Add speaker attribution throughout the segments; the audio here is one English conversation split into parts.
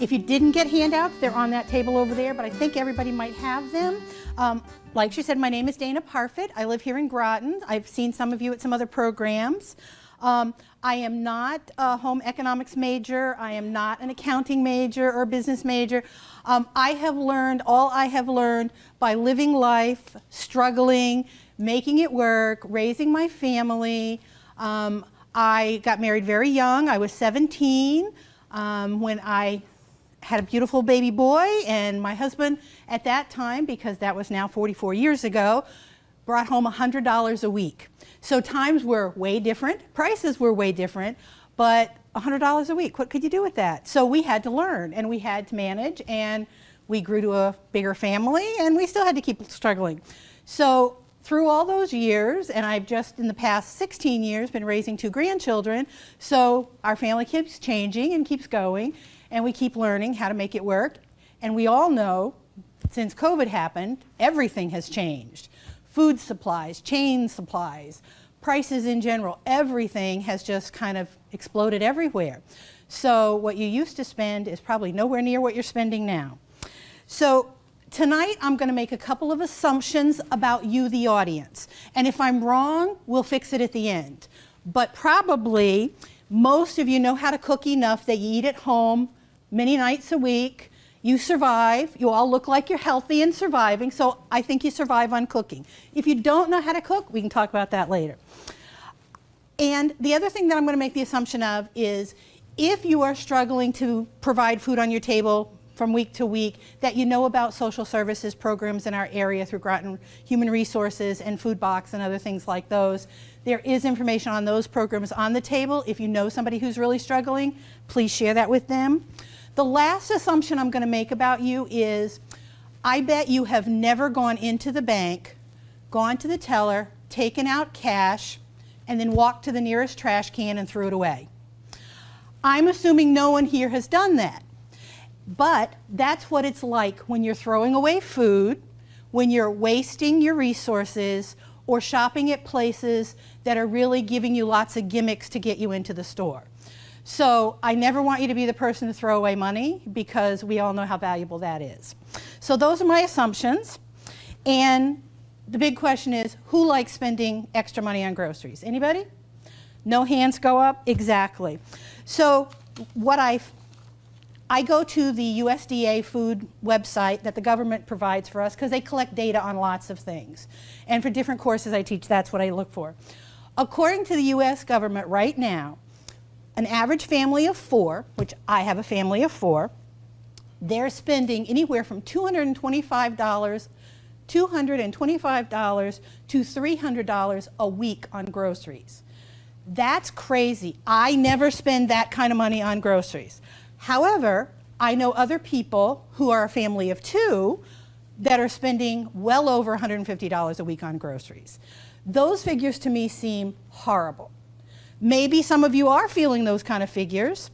Speaker 1: If you didn't get handouts, they're on that table over there, but I think everybody might have them. Like she said, my name is Dana Parfitt. I live here in Groton. I've seen some of you at some other programs. I am not a home economics major. I am not an accounting major or business major. I have learned all I have learned by living life, struggling, making it work, raising my family. I got married very young. I was 17 when I had a beautiful baby boy, and my husband at that time, because that was now 44 years ago, brought home $100 a week. So times were way different, prices were way different, but $100 a week, what could you do with that? So we had to learn, and we had to manage, and we grew to a bigger family, and we still had to keep struggling. So through all those years, and I've just in the past 16 years been raising 2 grandchildren, so our family keeps changing and keeps going, and we keep learning how to make it work. And we all know, since COVID happened, everything has changed. Food supplies, chain supplies, prices in general, everything has just kind of exploded everywhere. So what you used to spend is probably nowhere near what you're spending now. So tonight I'm going to make a couple of assumptions about you, the audience. And if I'm wrong, we'll fix it at the end. But probably most of you know how to cook enough that you eat at home many nights a week. You survive. You all look like you're healthy and surviving, so I think you survive on cooking. If you don't know how to cook, we can talk about that later. And the other thing that I'm going to make the assumption of is if you are struggling to provide food on your table from week to week, that you know about social services programs in our area through Groton Human Resources and Food Box and other things like those. There is information on those programs on the table. If you know somebody who's really struggling, please share that with them. The last assumption I'm going to make about you is I bet you have never gone into the bank, gone to the teller, taken out cash, and then walked to the nearest trash can and threw it away. I'm assuming no one here has done that. But that's what it's like when you're throwing away food, when you're wasting your resources, or shopping at places that are really giving you lots of gimmicks to get you into the store. So I never want you to be the person to throw away money, because we all know how valuable that is. So those are my assumptions. And the big question is, who likes spending extra money on groceries? Anybody? No hands go up? Exactly. So what I go to the USDA food website that the government provides for us, because they collect data on lots of things. And for different courses I teach, that's what I look for. According to the US government right now, an average family of 4, which I have a family of 4, they're spending anywhere from $225 to $300 a week on groceries. That's crazy. I never spend that kind of money on groceries. However, I know other people who are a family of 2 that are spending well over $150 a week on groceries. Those figures to me seem horrible. Maybe some of you are feeling those kind of figures.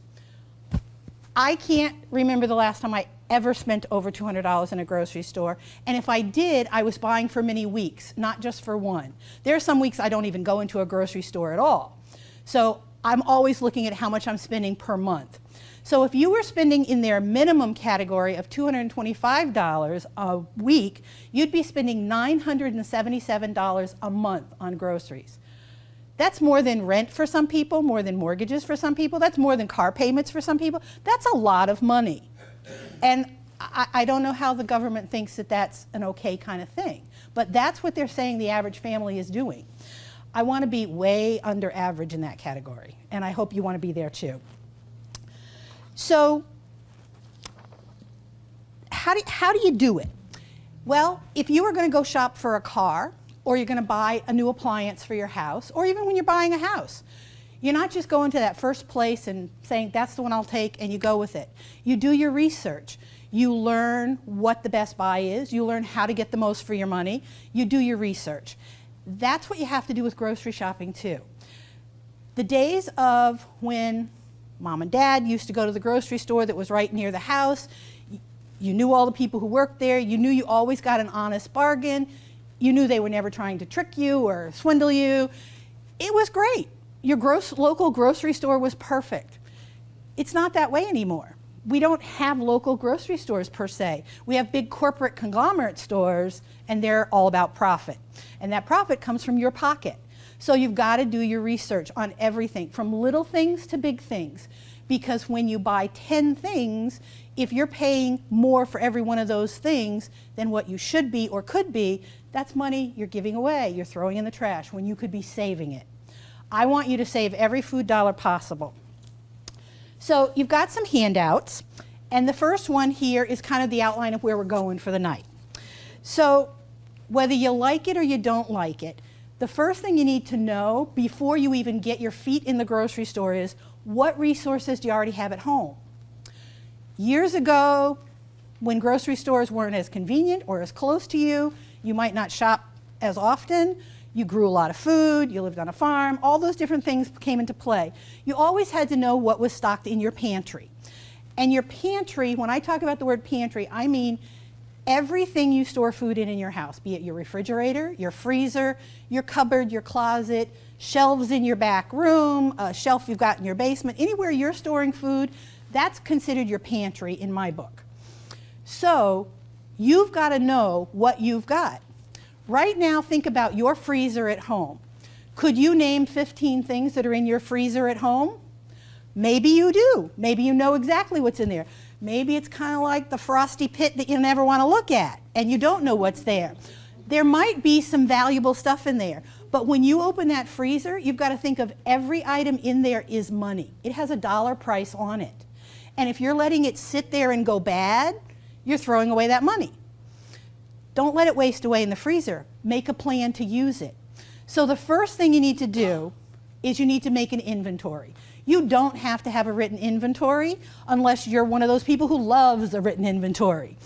Speaker 1: I can't remember the last time I ever spent over $200 in a grocery store. And if I did, I was buying for many weeks, not just for one. There are some weeks I don't even go into a grocery store at all. So I'm always looking at how much I'm spending per month. So if you were spending in their minimum category of $225 a week, you'd be spending $977 a month on groceries. That's more than rent for some people, more than mortgages for some people. That's more than car payments for some people. That's a lot of money. And I don't know how the government thinks that that's an okay kind of thing. But that's what they're saying the average family is doing. I want to be way under average in that category. And I hope you want to be there too. So how do you do it? Well, if you were going to go shop for a car, or you're going to buy a new appliance for your house, or even when you're buying a house, you're not just going to that first place and saying, that's the one I'll take, and you go with it. You do your research. You learn what the best buy is. You learn how to get the most for your money. You do your research. That's what you have to do with grocery shopping too. The days of when Mom and Dad used to go to the grocery store that was right near the house, you knew all the people who worked there, you knew you always got an honest bargain, you knew they were never trying to trick you or swindle you. It was great. Your local grocery store was perfect. It's not that way anymore. We don't have local grocery stores per se. We have big corporate conglomerate stores, and they're all about profit. And that profit comes from your pocket. So you've got to do your research on everything, from little things to big things. Because when you buy 10 things, if you're paying more for every one of those things than what you should be or could be, that's money you're giving away, you're throwing in the trash when you could be saving it. I want you to save every food dollar possible. So you've got some handouts, and the first one here is kind of the outline of where we're going for the night. So whether you like it or you don't like it, the first thing you need to know before you even get your feet in the grocery store is, what resources do you already have at home? Years ago, when grocery stores weren't as convenient or as close to you, you might not shop as often, you grew a lot of food, you lived on a farm, all those different things came into play. You always had to know what was stocked in your pantry. And your pantry, when I talk about the word pantry, I mean everything you store food in your house, be it your refrigerator, your freezer, your cupboard, your closet, shelves in your back room, a shelf you've got in your basement, anywhere you're storing food, that's considered your pantry in my book. So you've got to know what you've got. Right now, think about your freezer at home. Could you name 15 things that are in your freezer at home? Maybe you do. Maybe you know exactly what's in there. Maybe it's kind of like the frosty pit that you never want to look at, and you don't know what's there. There might be some valuable stuff in there, but when you open that freezer, you've got to think of every item in there is money. It has a dollar price on it. And if you're letting it sit there and go bad, you're throwing away that money. Don't let it waste away in the freezer. Make a plan to use it. So the first thing you need to do is you need to make an inventory. You don't have to have a written inventory unless you're one of those people who loves a written inventory.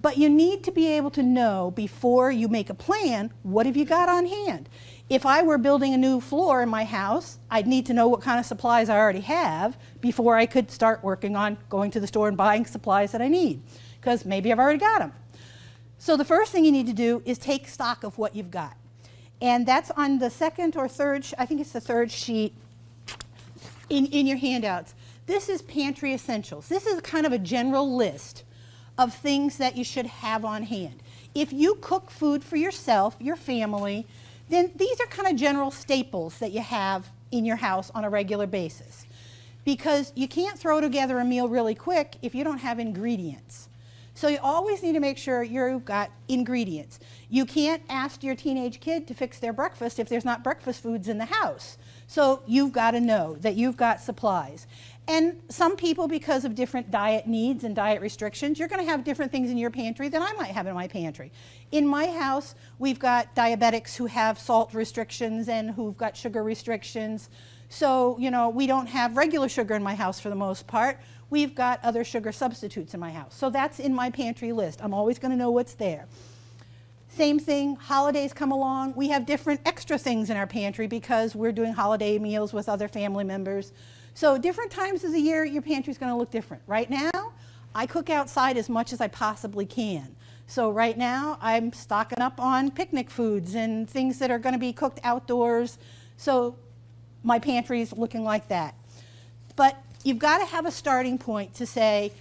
Speaker 1: But you need to be able to know before you make a plan, what have you got on hand? If I were building a new floor in my house, I'd need to know what kind of supplies I already have before I could start working on going to the store and buying supplies that I need, because maybe I've already got them. So the first thing you need to do is take stock of what you've got. And that's on the second or third, I think it's the third sheet in your handouts. This is pantry essentials. This is kind of a general list of things that you should have on hand. If you cook food for yourself, your family, then these are kind of general staples that you have in your house on a regular basis. Because you can't throw together a meal really quick if you don't have ingredients. So you always need to make sure you've got ingredients. You can't ask your teenage kid to fix their breakfast if there's not breakfast foods in the house. So you've got to know that you've got supplies. And some people, because of different diet needs and diet restrictions, you're going to have different things in your pantry than I might have in my pantry. In my house, we've got diabetics who have salt restrictions and who've got sugar restrictions. So, you know, we don't have regular sugar in my house for the most part. We've got other sugar substitutes in my house. So that's in my pantry list. I'm always going to know what's there. Same thing, holidays come along. We have different extra things in our pantry because we're doing holiday meals with other family members. So different times of the year, your pantry's going to look different. Right now, I cook outside as much as I possibly can. So right now, I'm stocking up on picnic foods and things that are going to be cooked outdoors. So my pantry's looking like that. But you've got to have a starting point to say,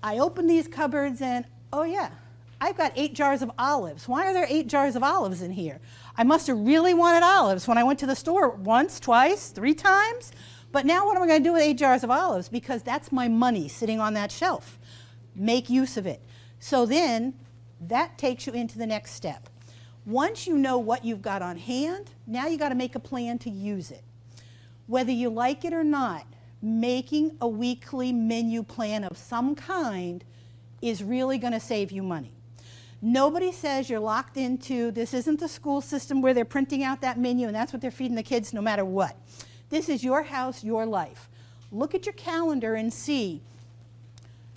Speaker 1: I open these cupboards and, oh yeah, I've got 8 jars of olives. Why are there 8 jars of olives in here? I must have really wanted olives when I went to the store once, twice, 3 times. But now what am I going to do with 8 jars of olives? Because that's my money sitting on that shelf. Make use of it. So then that takes you into the next step. Once you know what you've got on hand, now you got to make a plan to use it. Whether you like it or not, making a weekly menu plan of some kind is really going to save you money. Nobody says you're locked into, this isn't the school system where they're printing out that menu and that's what they're feeding the kids no matter what. This is your house, your life. Look at your calendar and see,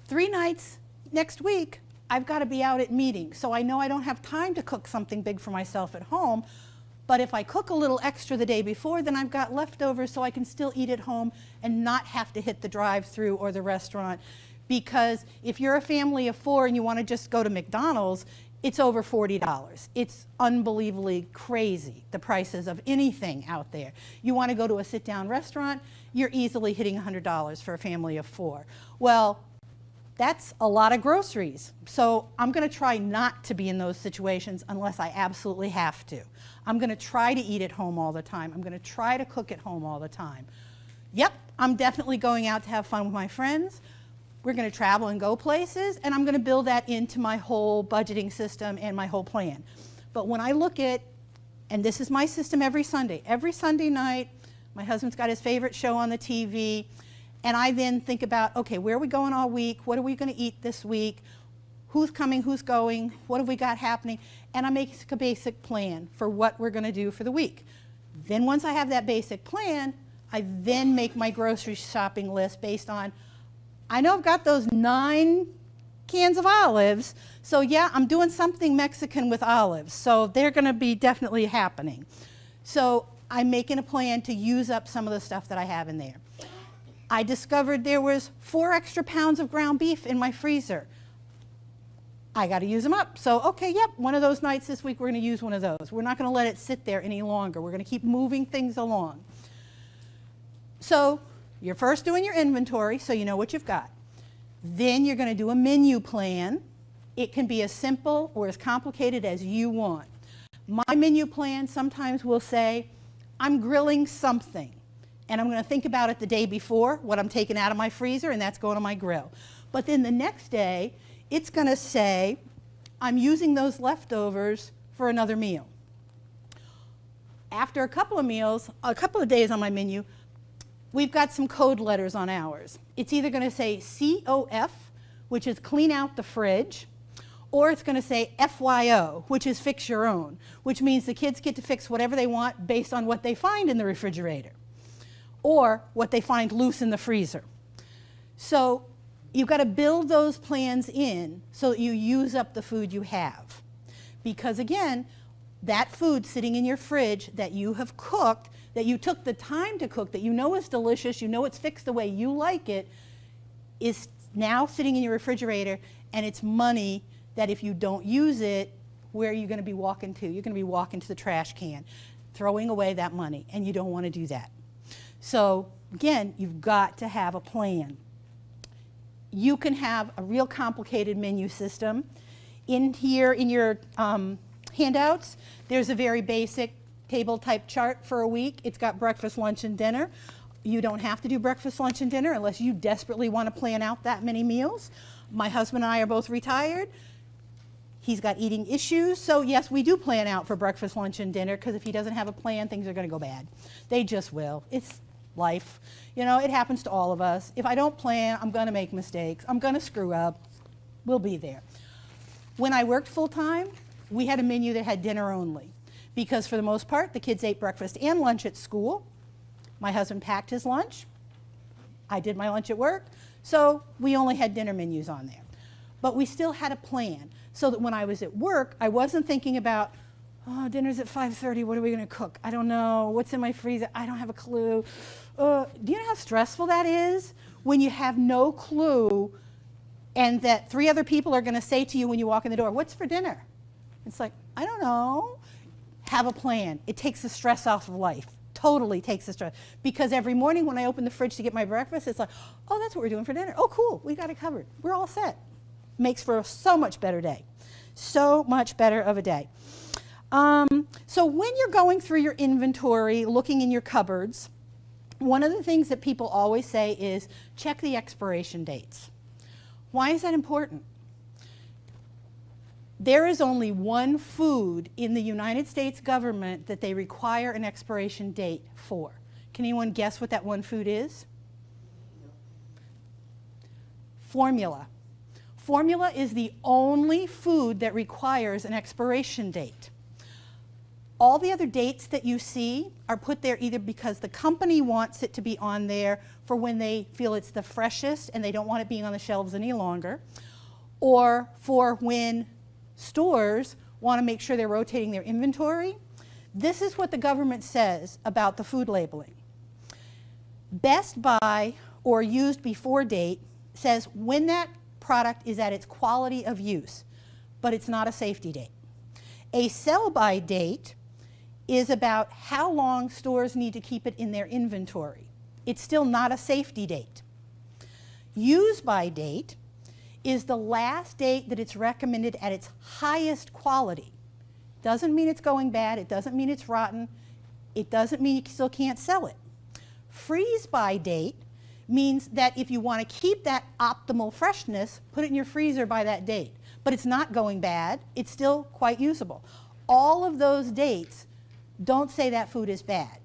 Speaker 1: 3 nights next week, I've got to be out at meetings. So I know I don't have time to cook something big for myself at home, but if I cook a little extra the day before, then I've got leftovers so I can still eat at home and not have to hit the drive-through or the restaurant. Because if you're a family of 4 and you want to just go to McDonald's, it's over $40. It's unbelievably crazy, the prices of anything out there. You want to go to a sit-down restaurant, you're easily hitting $100 for a family of 4. Well, that's a lot of groceries. So I'm going to try not to be in those situations unless I absolutely have to. I'm going to try to eat at home all the time. I'm going to try to cook at home all the time. Yep, I'm definitely going out to have fun with my friends. We're going to travel and go places, and I'm going to build that into my whole budgeting system and my whole plan. But when I look at, and this is my system every Sunday night, my husband's got his favorite show on the TV, and I then think about, okay, where are we going all week? What are we going to eat this week? Who's coming, who's going? What have we got happening? And I make a basic plan for what we're going to do for the week. Then once I have that basic plan, I then make my grocery shopping list based on, I know I've got those 9 cans of olives, so yeah, I'm doing something Mexican with olives, so they're going to be definitely happening. So I'm making a plan to use up some of the stuff that I have in there. I discovered there was 4 extra pounds of ground beef in my freezer. I got to use them up. So, okay, yep, one of those nights this week we're going to use one of those. We're not going to let it sit there any longer. We're going to keep moving things along. So you're first doing your inventory so you know what you've got. Then you're going to do a menu plan. It can be as simple or as complicated as you want. My menu plan sometimes will say, I'm grilling something, and I'm going to think about it the day before, what I'm taking out of my freezer, and that's going on my grill. But then the next day, it's going to say, I'm using those leftovers for another meal. After a couple of meals, a couple of days on my menu, we've got some code letters on ours. It's either going to say COF, which is clean out the fridge, or it's going to say FYO, which is fix your own, which means the kids get to fix whatever they want based on what they find in the refrigerator or what they find loose in the freezer. So you've got to build those plans in so that you use up the food you have. Because again, that food sitting in your fridge that you have cooked, that you took the time to cook, that you know is delicious, you know it's fixed the way you like it, is now sitting in your refrigerator, and it's money that if you don't use it, where are you going to be walking to? You're going to be walking to the trash can, throwing away that money, and you don't want to do that. So again, you've got to have a plan. You can have a real complicated menu system. In here, in your handouts, there's a very basic table type chart for a week. It's got breakfast, lunch, and dinner. You don't have to do breakfast, lunch, and dinner unless you desperately want to plan out that many meals. My husband and I are both retired. He's got eating issues, so yes, we do plan out for breakfast, lunch, and dinner, because if he doesn't have a plan, things are going to go bad. They just will. It's life. You know, it happens to all of us. If I don't plan, I'm going to make mistakes. I'm going to screw up. We'll be there. When I worked full-time, we had a menu that had dinner only, because for the most part, the kids ate breakfast and lunch at school. My husband packed his lunch. I did my lunch at work, so we only had dinner menus on there. But we still had a plan, so that when I was at work, I wasn't thinking about, oh, dinner's at 5:30, what are we going to cook? I don't know. What's in my freezer? I don't have a clue. Do you know how stressful that is when you have no clue and that 3 other people are going to say to you when you walk in the door, what's for dinner? It's like, I don't know. Have a plan. It takes the stress off of life. Totally takes the stress. Because every morning when I open the fridge to get my breakfast, it's like, oh, that's what we're doing for dinner. Oh, cool. We got it covered. We're all set. Makes for a so much better day. So much better of a day. So when you're going through your inventory, looking in your cupboards, one of the things that people always say is check the expiration dates. Why is that important? There is only one food in the United States government that they require an expiration date for. Can anyone guess what that one food is? Formula. Formula is the only food that requires an expiration date. All the other dates that you see are put there either because the company wants it to be on there for when they feel it's the freshest and they don't want it being on the shelves any longer, or for when stores want to make sure they're rotating their inventory. This is what the government says about the food labeling. Best by or used before date says when that product is at its quality of use. but it's not a safety date. A sell-by date is about how long stores need to keep it in their inventory. It's still not a safety date. Use-by date is the last date that it's recommended at its highest quality. Doesn't mean it's going bad, it doesn't mean it's rotten, it doesn't mean you still can't sell it. Freeze-by date means that if you want to keep that optimal freshness, put it in your freezer by that date. But it's not going bad, it's still quite usable. All of those dates don't say that food is bad.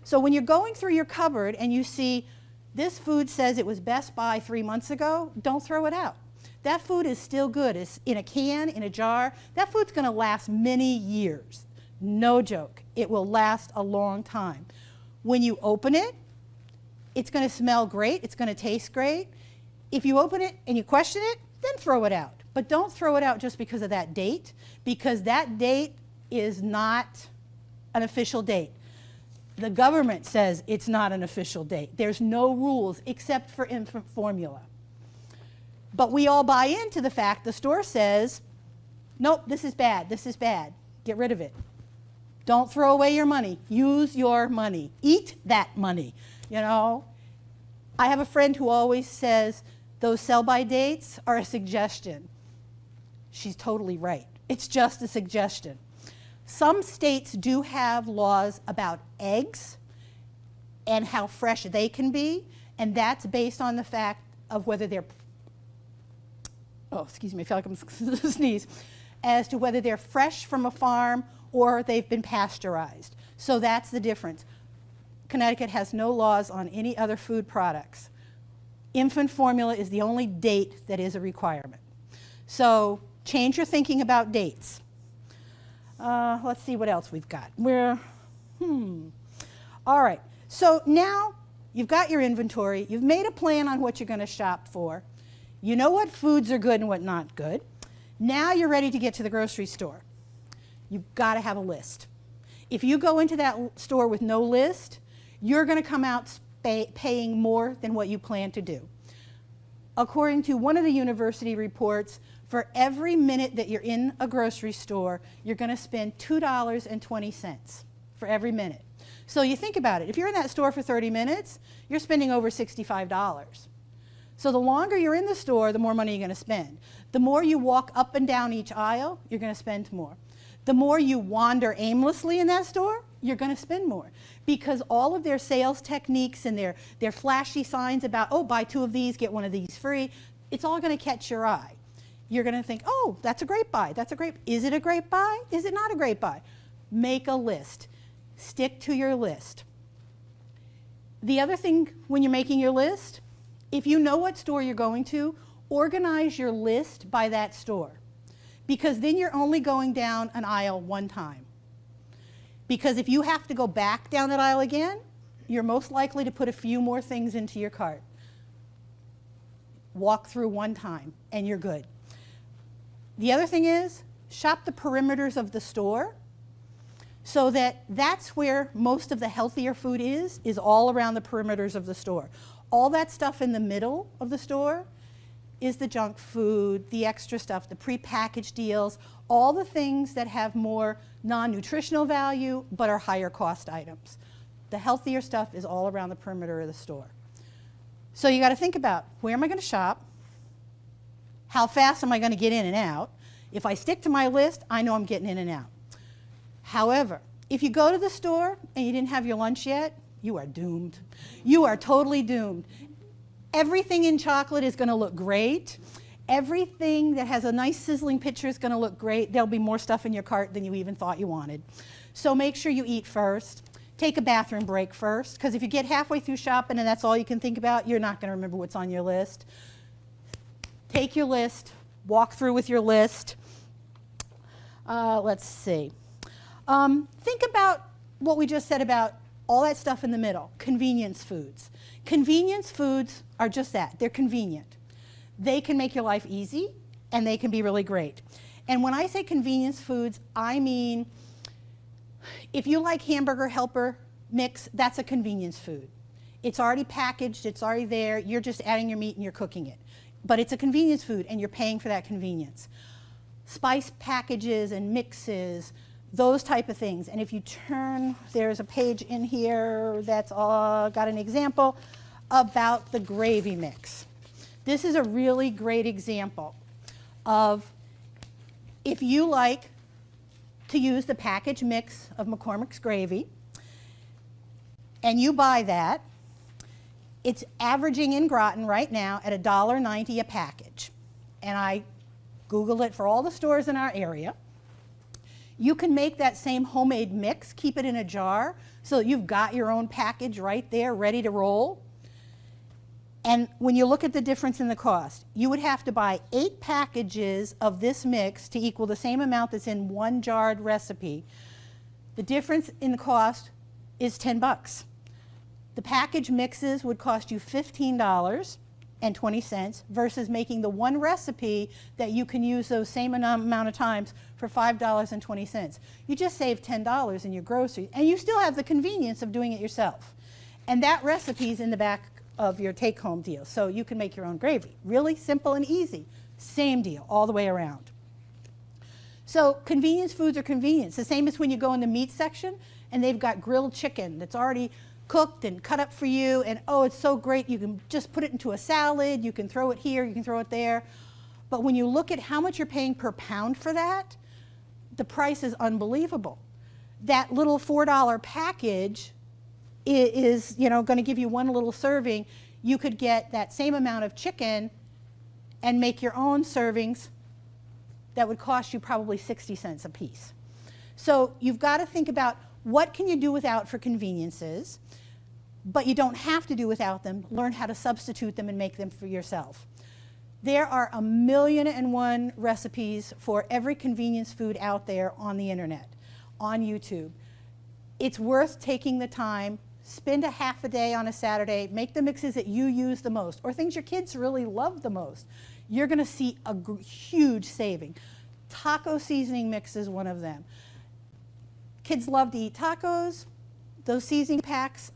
Speaker 1: So when you're going through your cupboard and you see this food says it was Best Buy 3 months ago, don't throw it out. That food is still good. It's in a can, in a jar. That food's going to last many years. No joke. It will last a long time. When you open it, it's going to smell great. It's going to taste great. If you open it and you question it, then throw it out. But don't throw it out just because of that date, because that date is not an official date. The government says it's not an official date. There's no rules except for infant formula. But we all buy into the fact the store says, nope, this is bad, get rid of it. Don't throw away your money, use your money, eat that money, you know. I have a friend who always says those sell-by dates are a suggestion. She's totally right, it's just a suggestion. Some states do have laws about eggs and how fresh they can be, and that's based on the fact of whether they're, oh, excuse me, I feel like I'm going to sneeze, as to whether they're fresh from a farm or they've been pasteurized. So that's the difference. Connecticut has no laws on any other food products. Infant formula is the only date that is a requirement. So change your thinking about dates. Let's see what else we've got. All right, so now you've got your inventory, you've made a plan on what you're going to shop for, you know what foods are good and what not good. Now you're ready to get to the grocery store. You've got to have a list. If you go into that store with no list, you're going to come out paying more than what you plan to do. According to one of the university reports, for every minute that you're in a grocery store, you're going to spend $2.20 for every minute. So you think about it. If you're in that store for 30 minutes, you're spending over $65. So the longer you're in the store, the more money you're going to spend. The more you walk up and down each aisle, you're going to spend more. The more you wander aimlessly in that store, you're going to spend more. Because all of their sales techniques and their flashy signs about, oh, buy 2 of these, get 1 of these free, it's all going to catch your eye. You're going to think, oh, that's a great buy. Is it a great buy? Is it not a great buy? Make a list. Stick to your list. The other thing when you're making your list, if you know what store you're going to, organize your list by that store. Because then you're only going down an aisle one time. Because if you have to go back down that aisle again, you're most likely to put a few more things into your cart. Walk through one time and you're good. The other thing is, shop the perimeters of the store so that that's where most of the healthier food is all around the perimeters of the store. All that stuff in the middle of the store is the junk food, the extra stuff, the prepackaged deals, all the things that have more non-nutritional value but are higher cost items. The healthier stuff is all around the perimeter of the store. So you got to think about, where am I going to shop? How fast am I going to get in and out? If I stick to my list, I know I'm getting in and out. However, if you go to the store and you didn't have your lunch yet, you are doomed. You are totally doomed. Everything in chocolate is going to look great. Everything that has a nice sizzling picture is going to look great. There'll be more stuff in your cart than you even thought you wanted. So make sure you eat first. Take a bathroom break first, because if you get halfway through shopping and that's all you can think about, you're not going to remember what's on your list. Take your list, walk through with your list. Let's see. Think about what we just said about all that stuff in the middle, convenience foods. Convenience foods are just that, they're convenient. They can make your life easy and they can be really great. And when I say convenience foods, I mean, if you like hamburger helper mix, that's a convenience food. It's already packaged, it's already there, you're just adding your meat and you're cooking it. But it's a convenience food and you're paying for that convenience. spice packages and mixes, those type of things. And if you turn, there's a page in here that's got an example about the gravy mix. This is a really great example of if you like to use the package mix of McCormick's gravy and you buy that, it's averaging in Groton right now at $1.90 a package. And I Googled it for all the stores in our area. You can make that same homemade mix, keep it in a jar, so that you've got your own package right there ready to roll. And when you look at the difference in the cost, you would have to buy 8 packages of this mix to equal the same amount that's in one jarred recipe. The difference in the cost is $10. The package mixes would cost you $15.20 versus making the one recipe that you can use those same amount of times for $5.20. You just save $10 in your groceries, and you still have the convenience of doing it yourself. And that recipe is in the back of your take-home deal, so you can make your own gravy. Really simple and easy. Same deal all the way around. So convenience foods are convenience. The same as when you go in the meat section and they've got grilled chicken that's already cooked and cut up for you, and oh, it's so great, you can just put it into a salad, you can throw it here, you can throw it there. But when you look at how much you're paying per pound for that, the price is unbelievable. That little $4 package is going to give you one little serving. You could get that same amount of chicken and make your own servings that would cost you probably 60 cents a piece. So you've got to think about what can you do without for conveniences, but you don't have to do without them. Learn how to substitute them and make them for yourself. There are 1,000,001 recipes for every convenience food out there on the internet, on YouTube. It's worth taking the time. Spend a half a day on a Saturday, make the mixes that you use the most, or things your kids really love the most. You're going to see a huge saving. Taco seasoning mix is one of them. Kids love to eat tacos, those seasoning packs.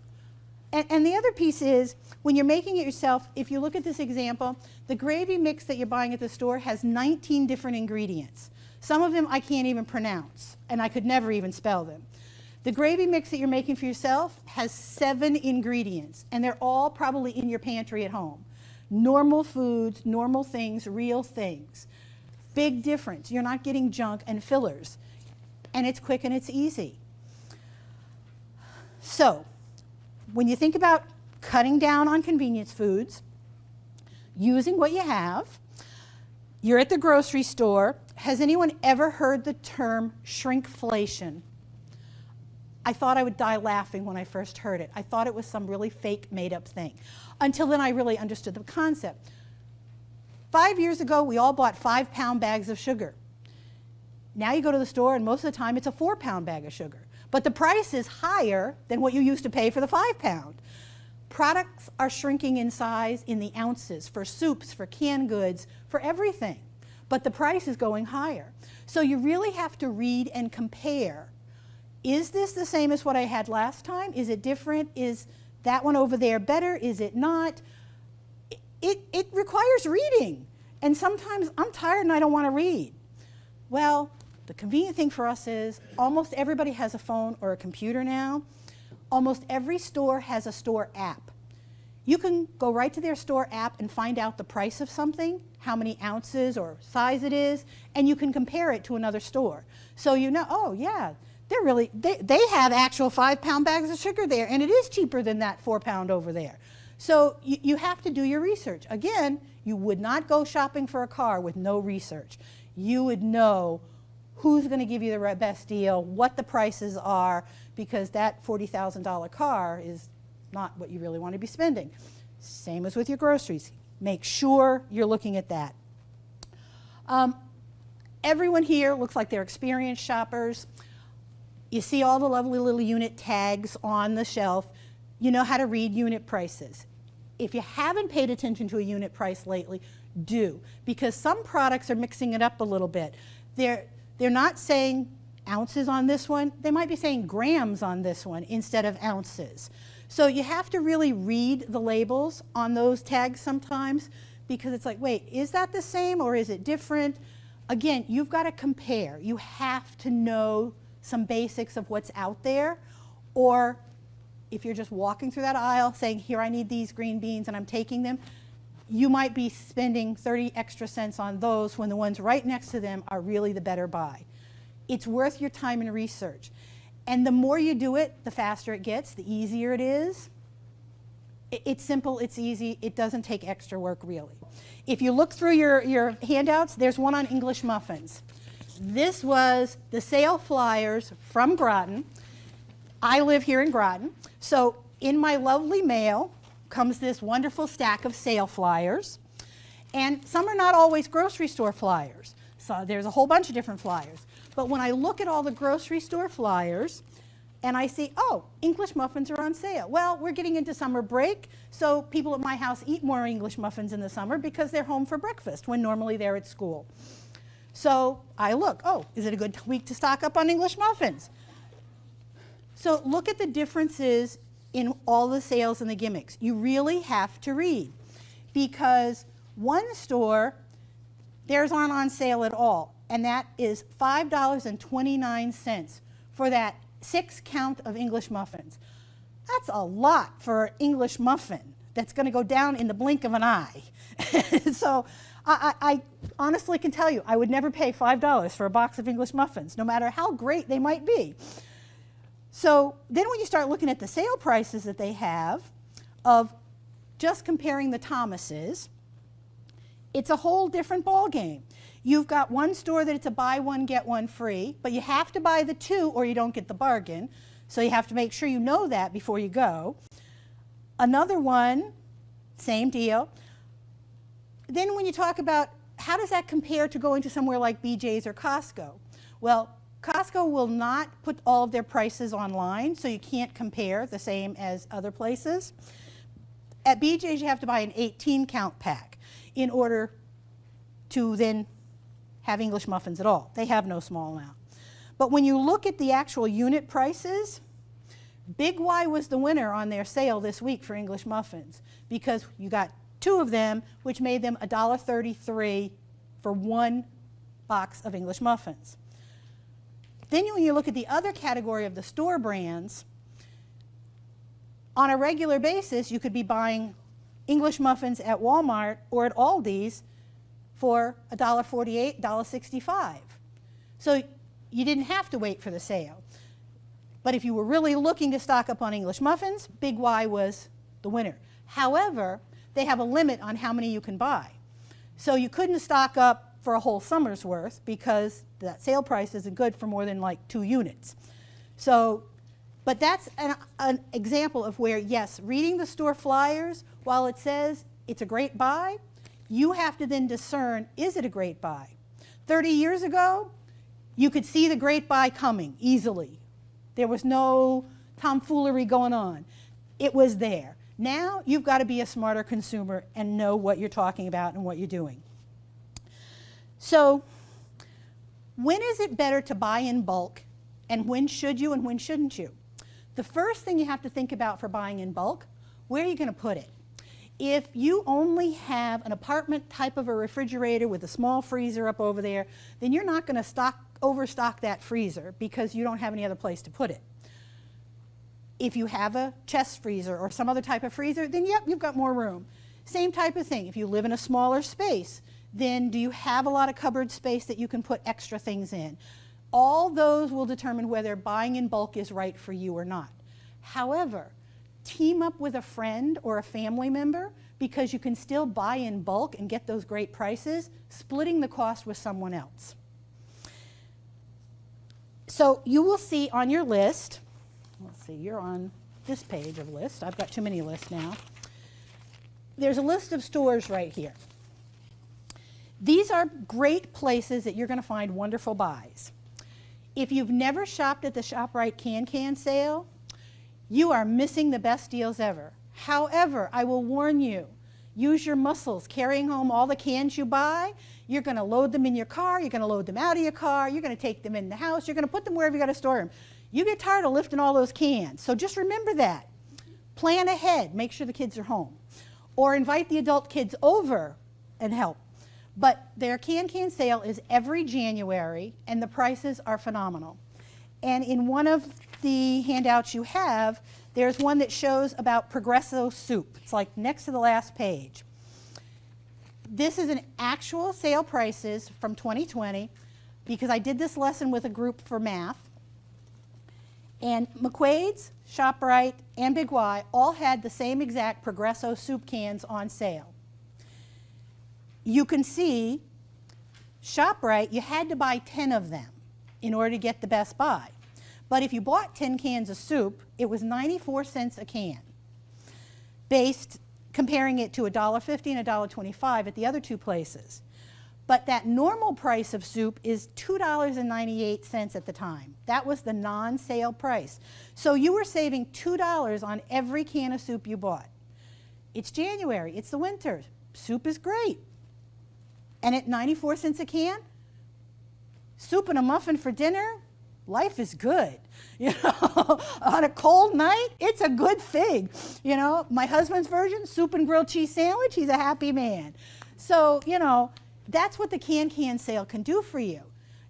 Speaker 1: And the other piece is, when you're making it yourself, if you look at this example, the gravy mix that you're buying at the store has 19 different ingredients. Some of them I can't even pronounce, and I could never even spell them. The gravy mix that you're making for yourself has 7 ingredients, and they're all probably in your pantry at home. Normal foods, normal things, real things. Big difference. You're not getting junk and fillers. And it's quick and it's easy. So, when you think about cutting down on convenience foods, using what you have, you're at the grocery store. Has anyone ever heard the term shrinkflation? I thought I would die laughing when I first heard it. I thought it was some really fake, made-up thing. Until then, I really understood the concept. 5 years ago, we all bought 5-pound bags of sugar. Now you go to the store, and most of the time, it's a 4-pound bag of sugar. But the price is higher than what you used to pay for the 5-pound. Products are shrinking in size in the ounces for soups, for canned goods, for everything. But the price is going higher. So you really have to read and compare. Is this the same as what I had last time? Is it different? Is that one over there better? Is it not? It requires reading. And sometimes I'm tired and I don't want to read. Well, the convenient thing for us is almost everybody has a phone or a computer now. Almost every store has a store app. You can go right to their store app and find out the price of something, how many ounces or size it is, and you can compare it to another store. So you know, oh yeah, they have actual 5-pound bags of sugar there, and it is cheaper than that 4-pound over there. So you have to do your research. Again, you would not go shopping for a car with no research. You would know who's going to give you the best deal, what the prices are, because that $40,000 car is not what you really want to be spending. Same as with your groceries. Make sure you're looking at that. Everyone here looks like they're experienced shoppers. You see all the lovely little unit tags on the shelf. You know how to read unit prices. If you haven't paid attention to a unit price lately, do, because some products are mixing it up a little bit. They're not saying ounces on this one. They might be saying grams on this one instead of ounces. So you have to really read the labels on those tags sometimes, because it's like, wait, is that the same or is it different? Again, you've got to compare. You have to know some basics of what's out there, or if you're just walking through that aisle saying, here, I need these green beans and I'm taking them, you might be spending 30 extra cents on those when the ones right next to them are really the better buy. It's worth your time and research. And the more you do it, the faster it gets, the easier it is. It's simple, it's easy, it doesn't take extra work really. If you look through your handouts, there's one on English muffins. This was the sale flyers from Groton. I live here in Groton, so in my lovely mail comes this wonderful stack of sale flyers, and some are not always grocery store flyers, so there's a whole bunch of different flyers. But when I look at all the grocery store flyers and I see, oh, English muffins are on sale. Well, we're getting into summer break, so people at my house eat more English muffins in the summer because they're home for breakfast when normally they're at school. So I look, oh, is it a good week to stock up on English muffins? So look at the differences in all the sales and the gimmicks. You really have to read, because one store, theirs aren't on sale at all, and that is $5.29 for that 6 count of English muffins. That's a lot for an English muffin that's going to go down in the blink of an eye. So I honestly can tell you, I would never pay $5 for a box of English muffins, no matter how great they might be. So then when you start looking at the sale prices that they have of just comparing the Thomases, it's a whole different ball game. You've got one store that it's a buy one, get one free, but you have to buy the 2 or you don't get the bargain. So you have to make sure you know that before you go. Another one, same deal. Then when you talk about how does that compare to going to somewhere like BJ's or Costco? Well, Costco will not put all of their prices online, so you can't compare the same as other places. At BJ's, you have to buy an 18 count pack in order to then have English muffins at all. They have no small amount. But when you look at the actual unit prices, Big Y was the winner on their sale this week for English muffins, because you got 2 of them, which made them $1.33 for 1 box of English muffins. Then when you look at the other category of the store brands, on a regular basis, you could be buying English muffins at Walmart or at Aldi's for $1.48, $1.65. So you didn't have to wait for the sale. But if you were really looking to stock up on English muffins, Big Y was the winner. However, they have a limit on how many you can buy. So you couldn't stock up for a whole summer's worth because that sale price isn't good for more than like 2 units. So, but that's an example of where, yes, reading the store flyers, while it says it's a great buy, you have to then discern, is it a great buy? 30 years ago, you could see the great buy coming easily. There was no tomfoolery going on. It was there. Now, you've got to be a smarter consumer and know what you're talking about and what you're doing. So, when is it better to buy in bulk, and when should you and when shouldn't you? The first thing you have to think about for buying in bulk, where are you going to put it? If you only have an apartment type of a refrigerator with a small freezer up over there, then you're not going to overstock that freezer because you don't have any other place to put it. If you have a chest freezer or some other type of freezer, then yep, you've got more room. Same type of thing. If you live in a smaller space, then do you have a lot of cupboard space that you can put extra things in? All those will determine whether buying in bulk is right for you or not. However, team up with a friend or a family member, because you can still buy in bulk and get those great prices, splitting the cost with someone else. So you will see on your list, let's see, you're on this page of list. I've got too many lists now. There's a list of stores right here. These are great places that you're going to find wonderful buys. If you've never shopped at the ShopRite Can sale, you are missing the best deals ever. However, I will warn you, use your muscles carrying home all the cans you buy. You're going to load them in your car, you're going to load them out of your car, you're going to take them in the house, you're going to put them wherever you got to store them. You get tired of lifting all those cans, so just remember that. Plan ahead, make sure the kids are home. Or invite the adult kids over and help. But their can sale is every January, and the prices are phenomenal. And in one of the handouts you have, there's one that shows about Progresso soup. It's like next to the last page. This is an actual sale prices from 2020 because I did this lesson with a group for math. And McQuaid's, ShopRite, and Big Y all had the same exact Progresso soup cans on sale. You can see ShopRite, you had to buy 10 of them in order to get the best buy. But if you bought 10 cans of soup, it was 94 cents a can, comparing it to $1.50 and $1.25 at the other two places. But that normal price of soup is $2.98 at the time. That was the non-sale price. So you were saving $2 on every can of soup you bought. It's January, it's the winter. Soup is great. And at 94 cents a can, soup and a muffin for dinner, life is good. You know, on a cold night, it's a good thing. You know, my husband's version, soup and grilled cheese sandwich, he's a happy man. So, you know, that's what the can sale can do for you.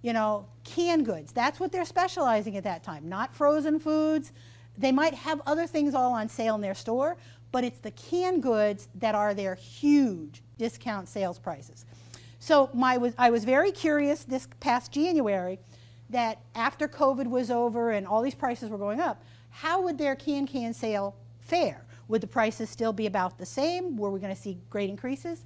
Speaker 1: You know, canned goods, that's what they're specializing at that time, not frozen foods. They might have other things all on sale in their store, but it's the canned goods that are their huge discount sales prices. So I was very curious this past January that after COVID was over and all these prices were going up, how would their can sale fare? Would the prices still be about the same? Were we going to see great increases?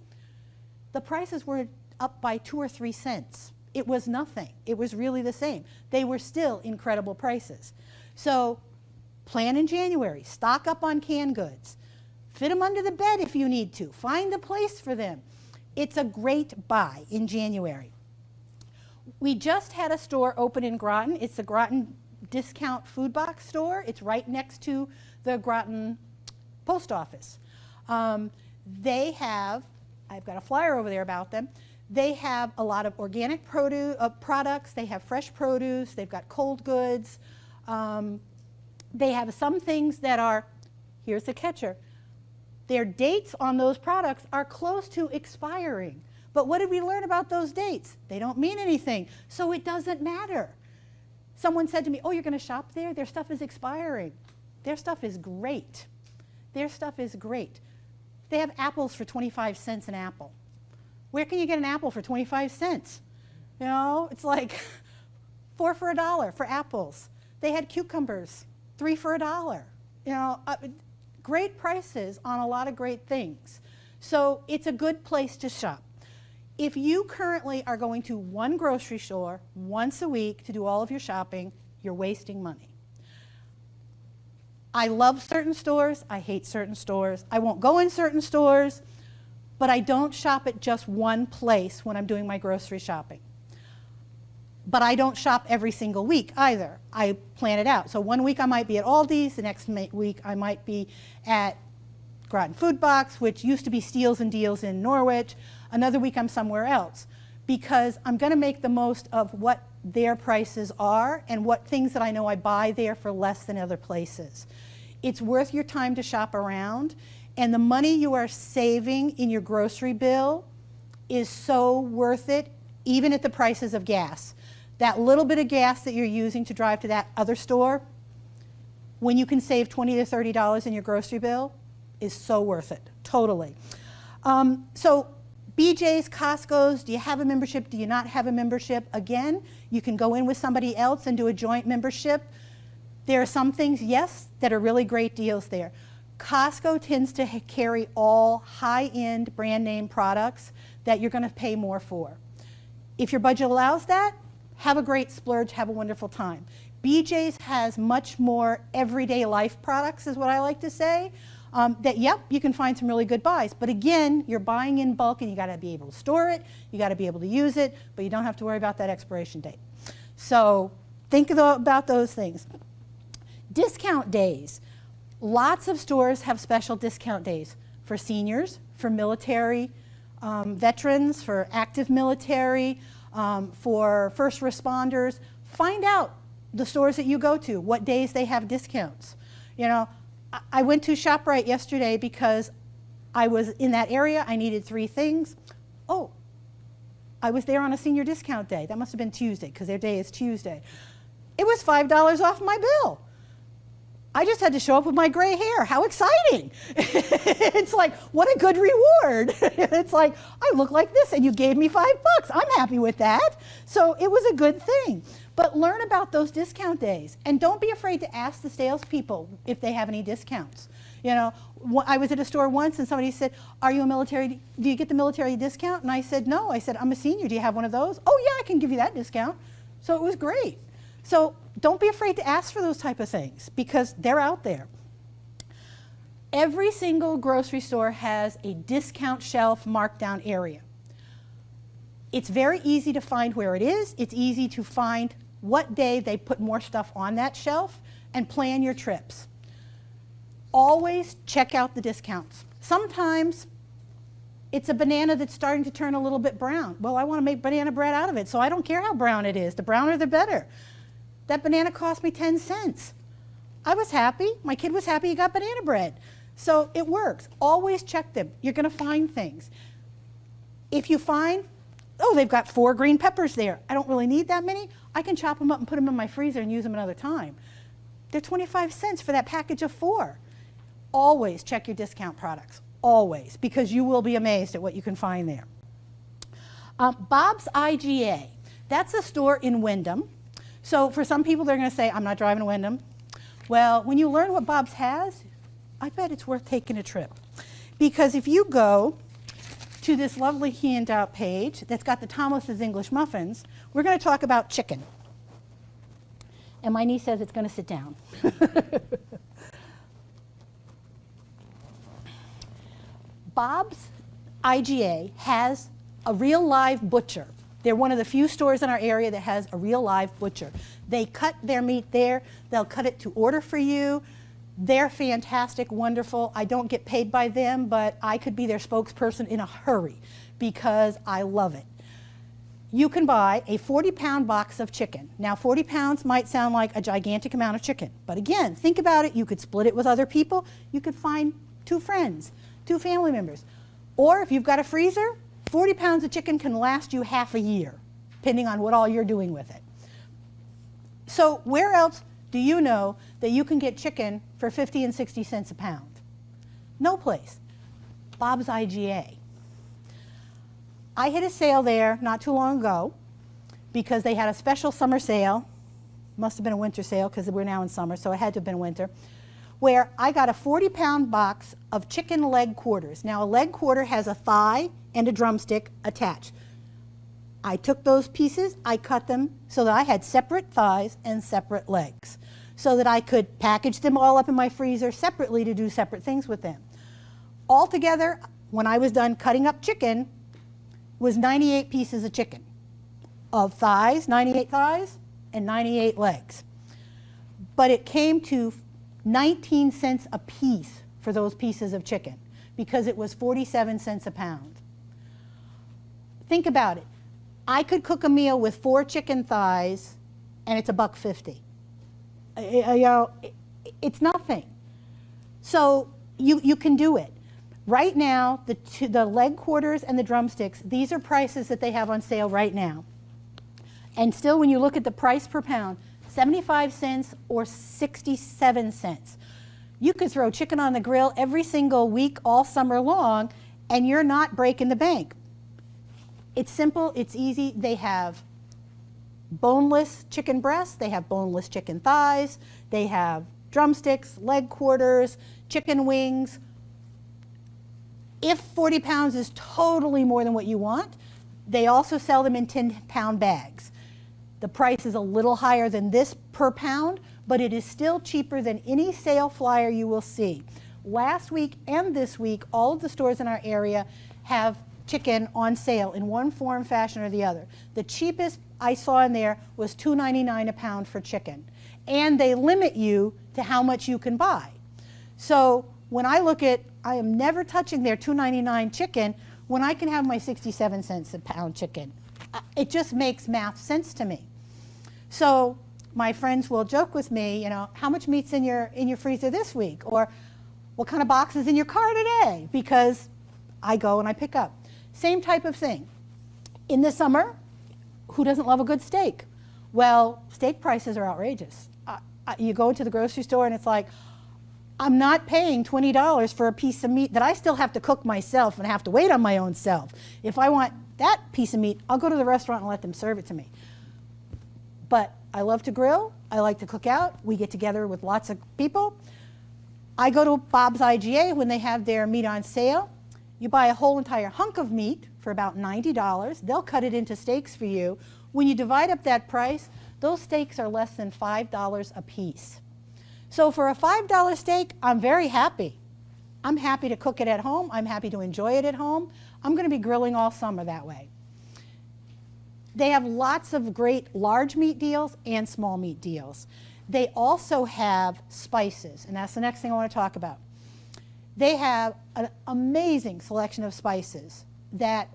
Speaker 1: The prices were up by 2 or 3 cents. It was nothing. It was really the same. They were still incredible prices. So plan in January, stock up on canned goods. Fit them under the bed if you need to. Find a place for them. It's a great buy in January. We just had a store open in Groton. It's the Groton Discount Food Box store. It's right next to the Groton Post Office. They have, I've got a flyer over there about them. They have a lot of organic produce, products. They have fresh produce. They've got cold goods. They have some things that are, here's the catcher, their dates on those products are close to expiring. But what did we learn about those dates? They don't mean anything, so it doesn't matter. Someone said to me, oh, you're going to shop there? Their stuff is expiring. Their stuff is great. Their stuff is great. They have apples for 25 cents an apple. Where can you get an apple for 25 cents? You know, it's like 4 for $1 for apples. They had cucumbers, 3 for $1. You know, great prices on a lot of great things. So it's a good place to shop. If you currently are going to one grocery store once a week to do all of your shopping, you're wasting money. I love certain stores. I hate certain stores. I won't go in certain stores, but I don't shop at just one place when I'm doing my grocery shopping. But I don't shop every single week either. I plan it out. So one week I might be at Aldi's, the next week I might be at Groton Food Box, which used to be Steals and Deals in Norwich. Another week I'm somewhere else because I'm going to make the most of what their prices are and what things that I know I buy there for less than other places. It's worth your time to shop around, and the money you are saving in your grocery bill is so worth it, even at the prices of gas. That little bit of gas that you're using to drive to that other store, when you can save $20 to $30 in your grocery bill, is so worth it, totally. So BJ's, Costco's, do you have a membership? Do you not have a membership? Again, you can go in with somebody else and do a joint membership. There are some things, yes, that are really great deals there. Costco tends to carry all high-end brand name products that you're going to pay more for. If your budget allows that, have a great splurge, have a wonderful time. BJ's has much more everyday life products, is what I like to say. That, yep, you can find some really good buys. But again, you're buying in bulk and you got to be able to store it, you got to be able to use it, but you don't have to worry about that expiration date. So think about those things. Discount days. Lots of stores have special discount days for seniors, for military veterans, for active military, for first responders. Find out the stores that you go to, what days they have discounts. You know, I went to ShopRite yesterday because I was in that area. I needed 3 things. Oh, I was there on a senior discount day. That must have been Tuesday, because their day is Tuesday. It was $5 off my bill. I just had to show up with my gray hair. How exciting. It's like, what a good reward. It's like, I look like this and you gave me $5. I'm happy with that. So it was a good thing. But learn about those discount days. And don't be afraid to ask the salespeople if they have any discounts. You know, I was at a store once and somebody said, are you a military, do you get the military discount? And I said, no. I said, I'm a senior. Do you have one of those? Oh yeah, I can give you that discount. So it was great. So don't be afraid to ask for those type of things, because they're out there. Every single grocery store has a discount shelf markdown area. It's very easy to find where it is. It's easy to find what day they put more stuff on that shelf, and plan your trips. Always check out the discounts. Sometimes it's a banana that's starting to turn a little bit brown. Well, I want to make banana bread out of it, so I don't care how brown it is. The browner, the better. That banana cost me 10 cents. I was happy. My kid was happy he got banana bread. So it works. Always check them. You're going to find things. If you find, oh, they've got 4 green peppers there. I don't really need that many. I can chop them up and put them in my freezer and use them another time. They're 25 cents for that package of 4. Always check your discount products. Always. Because you will be amazed at what you can find there. Bob's IGA. That's a store in Wyndham. So for some people, they're going to say, I'm not driving to Wyndham. Well, when you learn what Bob's has, I bet it's worth taking a trip. Because if you go to this lovely handout page that's got the Thomas's English muffins, we're going to talk about chicken. And my niece says it's going to sit down. Bob's IGA has a real live butcher. They're one of the few stores in our area that has a real live butcher. They cut their meat there. They'll cut it to order for you. They're fantastic, wonderful. I don't get paid by them, but I could be their spokesperson in a hurry because I love it. You can buy a 40-pound box of chicken. Now, 40 pounds might sound like a gigantic amount of chicken, but again, think about it. You could split it with other people. You could find 2 friends, 2 family members. Or if you've got a freezer, 40 pounds of chicken can last you half a year, depending on what all you're doing with it. So where else do you know that you can get chicken for 50 and 60 cents a pound? No place. Bob's IGA. I hit a sale there not too long ago because they had a special summer sale. Must have been a winter sale because we're now in summer, so it had to have been winter, where I got a 40-pound box of chicken leg quarters. Now, a leg quarter has a thigh and a drumstick attached. I took those pieces, I cut them so that I had separate thighs and separate legs, so that I could package them all up in my freezer separately to do separate things with them. Altogether, when I was done cutting up chicken, was 98 pieces of chicken, of thighs, 98 thighs, and 98 legs. But it came to 19 cents a piece for those pieces of chicken because it was 47 cents a pound. Think about it. I could cook a meal with 4 chicken thighs and it's $1.50. You know, it's nothing. So you can do it. Right now, the leg quarters and the drumsticks, these are prices that they have on sale right now. And still, when you look at the price per pound, 75 cents or 67 cents. You could throw chicken on the grill every single week all summer long and you're not breaking the bank. It's simple, it's easy. They have boneless chicken breasts, they have boneless chicken thighs, they have drumsticks, leg quarters, chicken wings. If 40 pounds is totally more than what you want, they also sell them in 10-pound bags. The price is a little higher than this per pound, but it is still cheaper than any sale flyer you will see. Last week and this week, all of the stores in our area have chicken on sale in one form, fashion, or the other. The cheapest I saw in there was $2.99 a pound for chicken. And they limit you to how much you can buy. So when I look at, I am never touching their $2.99 chicken when I can have my 67 cents a pound chicken. It just makes math sense to me. So my friends will joke with me, you know, how much meat's in your freezer this week? Or what kind of box is in your car today? Because I go and I pick up. Same type of thing. In the summer, who doesn't love a good steak? Well, steak prices are outrageous. You go into the grocery store and it's like, I'm not paying $20 for a piece of meat that I still have to cook myself and have to wait on my own self. If I want that piece of meat, I'll go to the restaurant and let them serve it to me. But I love to grill. I like to cook out. We get together with lots of people. I go to Bob's IGA when they have their meat on sale. You buy a whole entire hunk of meat for about $90. They'll cut it into steaks for you. When you divide up that price, those steaks are less than $5 a piece. So for a $5 steak, I'm very happy. I'm happy to cook it at home. I'm happy to enjoy it at home. I'm going to be grilling all summer that way. They have lots of great large meat deals and small meat deals. They also have spices, and that's the next thing I want to talk about. They have an amazing selection of spices that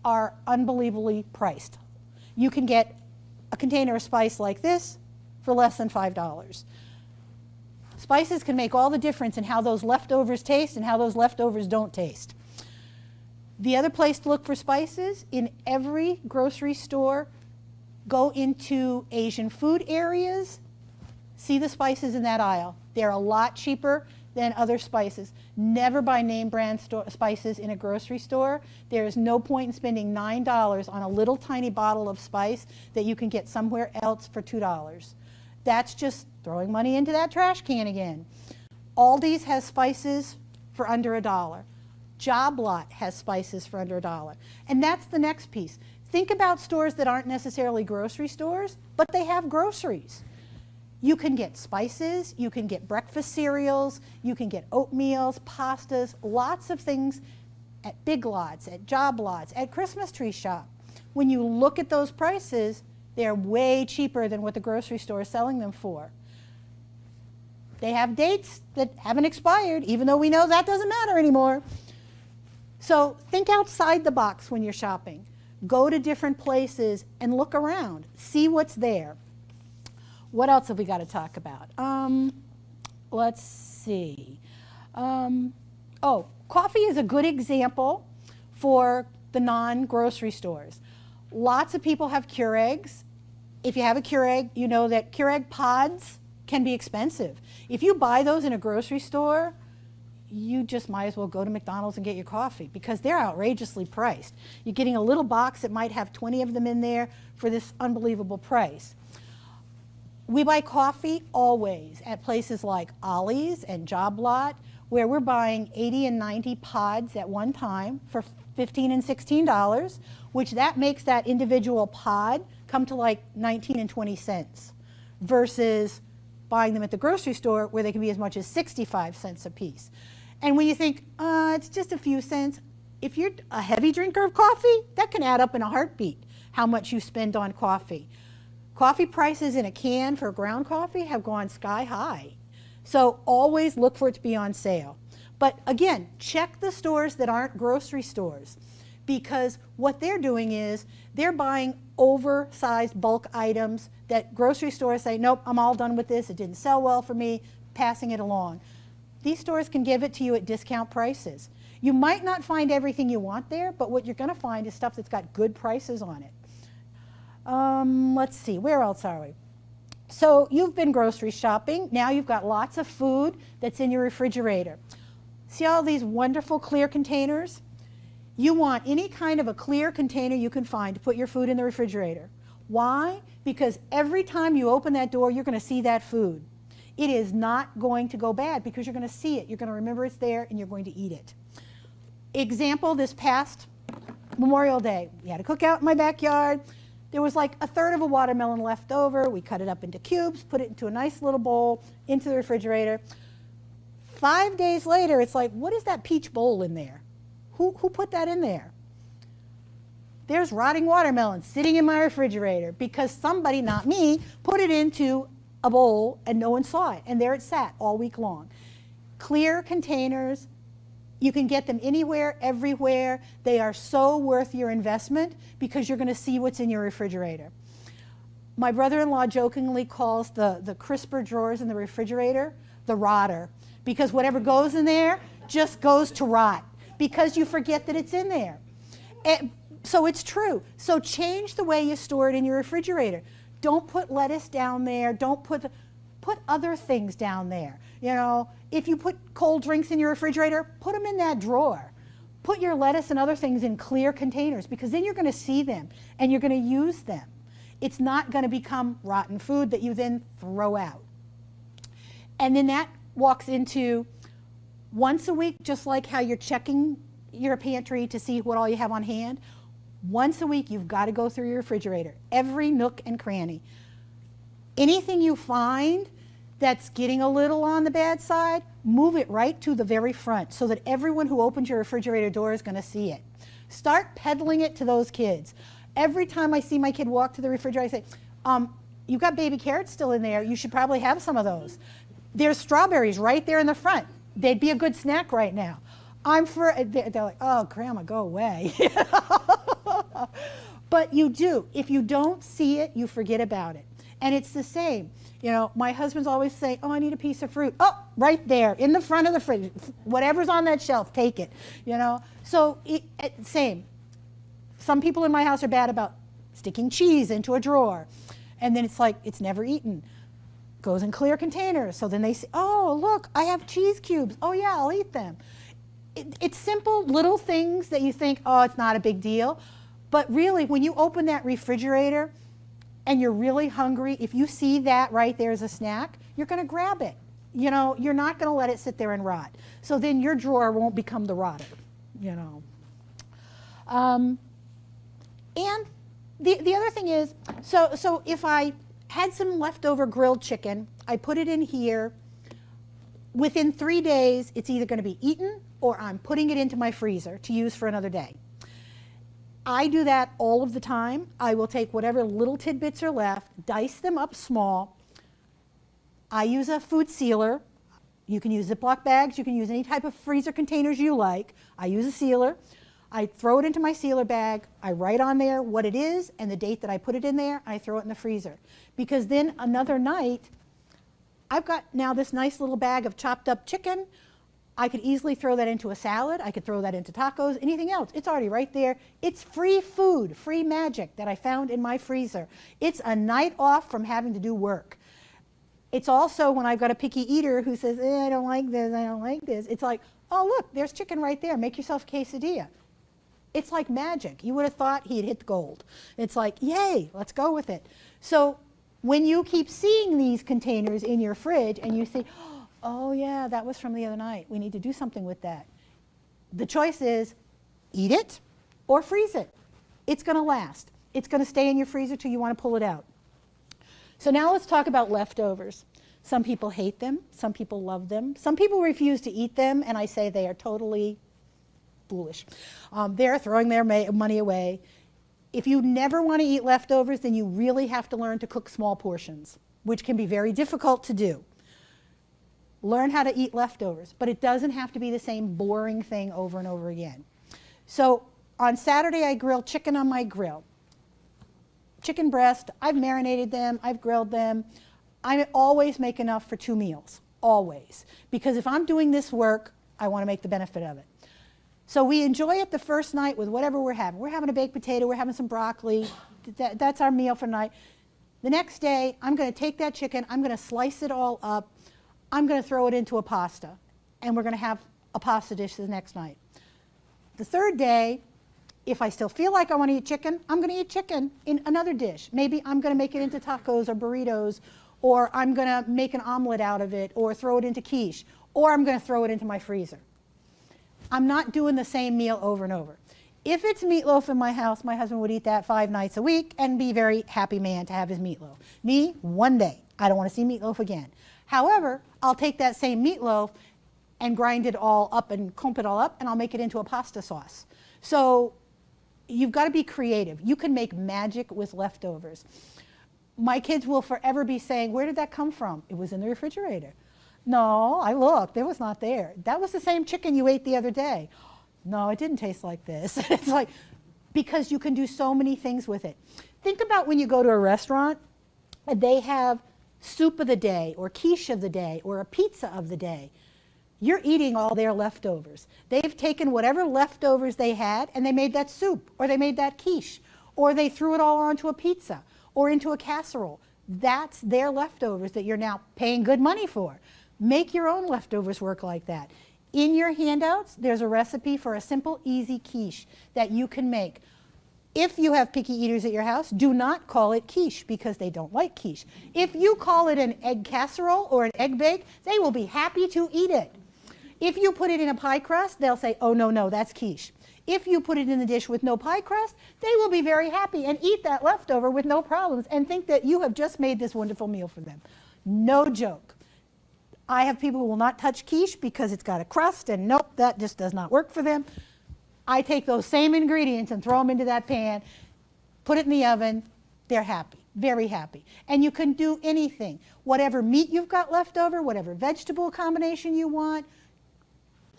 Speaker 1: are unbelievably priced. You can get a container of spice like this for less than $5. Spices can make all the difference in how those leftovers taste and how those leftovers don't taste. The other place to look for spices, in every grocery store, go into Asian food areas, see the spices in that aisle. They're a lot cheaper than other spices. Never buy name brand spices in a grocery store. There is no point in spending $9 on a little tiny bottle of spice that you can get somewhere else for $2. That's just throwing money into that trash can again. Aldi's has spices for under $1. Job Lot has spices for under $1. And that's the next piece. Think about stores that aren't necessarily grocery stores, but they have groceries. You can get spices, you can get breakfast cereals, you can get oatmeals, pastas, lots of things at Big Lots, at Job Lots, at Christmas Tree Shop. When you look at those prices, they're way cheaper than what the grocery store is selling them for. They have dates that haven't expired, even though we know that doesn't matter anymore. So think outside the box when you're shopping. Go to different places and look around. See what's there. What else have we got to talk about? Let's see. Coffee is a good example for the non-grocery stores. Lots of people have Keurigs. If you have a Keurig, you know that Keurig pods can be expensive. If you buy those in a grocery store, you just might as well go to McDonald's and get your coffee because they're outrageously priced. You're getting a little box that might have 20 of them in there for this unbelievable price. We buy coffee always at places like Ollie's and Job Lot, where we're buying 80 and 90 pods at one time for $15 and $16, which that makes that individual pod come to like 19 and 20 cents versus buying them at the grocery store where they can be as much as 65 cents a piece. And when you think, it's just a few cents, if you're a heavy drinker of coffee, that can add up in a heartbeat, how much you spend on coffee. Coffee prices in a can for ground coffee have gone sky high. So always look for it to be on sale. But again, check the stores that aren't grocery stores, because what they're doing is they're buying oversized bulk items that grocery stores say, nope, I'm all done with this, it didn't sell well for me, passing it along. These stores can give it to you at discount prices. You might not find everything you want there, but what you're going to find is stuff that's got good prices on it. Let's see, where else are we? So you've been grocery shopping. Now you've got lots of food that's in your refrigerator. See all these wonderful clear containers? You want any kind of a clear container you can find to put your food in the refrigerator. Why? Because every time you open that door, you're going to see that food. It is not going to go bad because you're going to see it. You're going to remember it's there and you're going to eat it. Example, this past Memorial Day, we had a cookout in my backyard. There was like a third of a watermelon left over. We cut it up into cubes, put it into a nice little bowl, into the refrigerator. 5 days later, it's like, what is that peach bowl in there? Who put that in there? There's rotting watermelon sitting in my refrigerator because somebody, not me, put it into a bowl and no one saw it. And there it sat all week long. Clear containers, you can get them anywhere, everywhere. They are so worth your investment because you're going to see what's in your refrigerator. My brother-in-law jokingly calls the crisper drawers in the refrigerator the rotter, because whatever goes in there just goes to rot because you forget that it's in there. So it's true. So change the way you store it in your refrigerator. Don't put lettuce down there. Don't put other things down there. You know, if you put cold drinks in your refrigerator, put them in that drawer. Put your lettuce and other things in clear containers, because then you're going to see them and you're going to use them. It's not going to become rotten food that you then throw out. And then that walks into once a week, just like how you're checking your pantry to see what all you have on hand. Once a week, you've got to go through your refrigerator, every nook and cranny. Anything you find that's getting a little on the bad side, move it right to the very front so that everyone who opens your refrigerator door is going to see it. Start peddling it to those kids. Every time I see my kid walk to the refrigerator, I say, you've got baby carrots still in there. You should probably have some of those. There's strawberries right there in the front. They'd be a good snack right now. They're like, oh, Grandma, go away. But you do. If you don't see it, you forget about it. And it's the same. You know, my husband's always saying, oh, I need a piece of fruit. Oh, right there in the front of the fridge. Whatever's on that shelf, take it. You know, so same. Some people in my house are bad about sticking cheese into a drawer. And then it's like, it's never eaten. Goes in clear containers. So then they say, oh, look, I have cheese cubes. Oh, yeah, I'll eat them. It's simple little things that you think, oh, it's not a big deal. But really, when you open that refrigerator and you're really hungry, if you see that right there as a snack, you're going to grab it. You know, you're not going to let it sit there and rot. So then your drawer won't become the rotter, you know. And the other thing is, so if I had some leftover grilled chicken, I put it in here. Within 3 days, it's either going to be eaten or I'm putting it into my freezer to use for another day. I do that all of the time. I will take whatever little tidbits are left, dice them up small. I use a food sealer. You can use Ziploc bags. You can use any type of freezer containers you like. I use a sealer. I throw it into my sealer bag. I write on there what it is and the date that I put it in there. I throw it in the freezer. Because then another night, I've got now this nice little bag of chopped up chicken. I could easily throw that into a salad. I could throw that into tacos, anything else. It's already right there. It's free food, free magic that I found in my freezer. It's a night off from having to do work. It's also when I've got a picky eater who says, I don't like this, I don't like this. It's like, oh, look, there's chicken right there. Make yourself a quesadilla. It's like magic. You would have thought he had hit the gold. It's like, yay, let's go with it. So when you keep seeing these containers in your fridge and you see, oh yeah, that was from the other night. We need to do something with that. The choice is eat it or freeze it. It's going to last. It's going to stay in your freezer till you want to pull it out. So now let's talk about leftovers. Some people hate them. Some people love them. Some people refuse to eat them, and I say they are totally foolish. They're throwing their money away. If you never want to eat leftovers, then you really have to learn to cook small portions, which can be very difficult to do. Learn how to eat leftovers, but it doesn't have to be the same boring thing over and over again. So on Saturday, I grilled chicken on my grill. Chicken breast, I've marinated them, I've grilled them. I always make enough for 2 meals, always. Because if I'm doing this work, I want to make the benefit of it. So we enjoy it the first night with whatever we're having. We're having a baked potato, we're having some broccoli. That's our meal for the night. The next day, I'm going to take that chicken, I'm going to slice it all up, I'm going to throw it into a pasta, and we're going to have a pasta dish the next night. The third day, if I still feel like I want to eat chicken, I'm going to eat chicken in another dish. Maybe I'm going to make it into tacos or burritos, or I'm going to make an omelet out of it, or throw it into quiche, or I'm going to throw it into my freezer. I'm not doing the same meal over and over. If it's meatloaf in my house, my husband would eat that 5 nights a week and be a very happy man to have his meatloaf. Me, one day. I don't want to see meatloaf again. However, I'll take that same meatloaf and grind it all up and clump it all up, and I'll make it into a pasta sauce. So you've got to be creative. You can make magic with leftovers. My kids will forever be saying, where did that come from? It was in the refrigerator. No, I looked. It was not there. That was the same chicken you ate the other day. No, it didn't taste like this. It's like, because you can do so many things with it. Think about when you go to a restaurant and they have soup of the day or quiche of the day or a pizza of the day. you're eating all their leftovers. They've taken whatever leftovers they had and they made that soup, or they made that quiche, or they threw it all onto a pizza or into a casserole. That's their leftovers that you're now paying good money for. Make your own leftovers work like that. In your handouts, there's a recipe for a simple, easy quiche that you can make. If you have picky eaters at your house, do not call it quiche because they don't like quiche. If you call it an egg casserole or an egg bake, they will be happy to eat it. If you put it in a pie crust, they'll say, oh, no, that's quiche. If you put it in the dish with no pie crust, they will be very happy and eat that leftover with no problems and think that you have just made this wonderful meal for them. No joke. I have people who will not touch quiche because it's got a crust, and nope, that just does not work for them. I take those same ingredients and throw them into that pan, put it in the oven, they're happy, very happy. And you can do anything. Whatever meat you've got left over, whatever vegetable combination you want,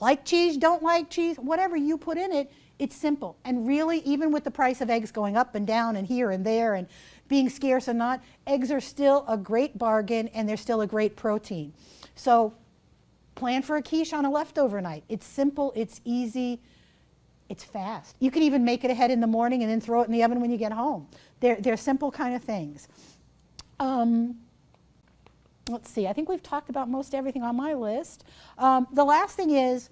Speaker 1: like cheese, don't like cheese, whatever you put in it, it's simple. And really, even with the price of eggs going up and down and here and there and being scarce or not, eggs are still a great bargain and they're still a great protein. So plan for a quiche on a leftover night. It's simple, it's easy, it's fast. You can even make it ahead in the morning and then throw it in the oven when you get home. They're simple kind of things. Let's see, I think we've talked about most everything on my list. The last thing is,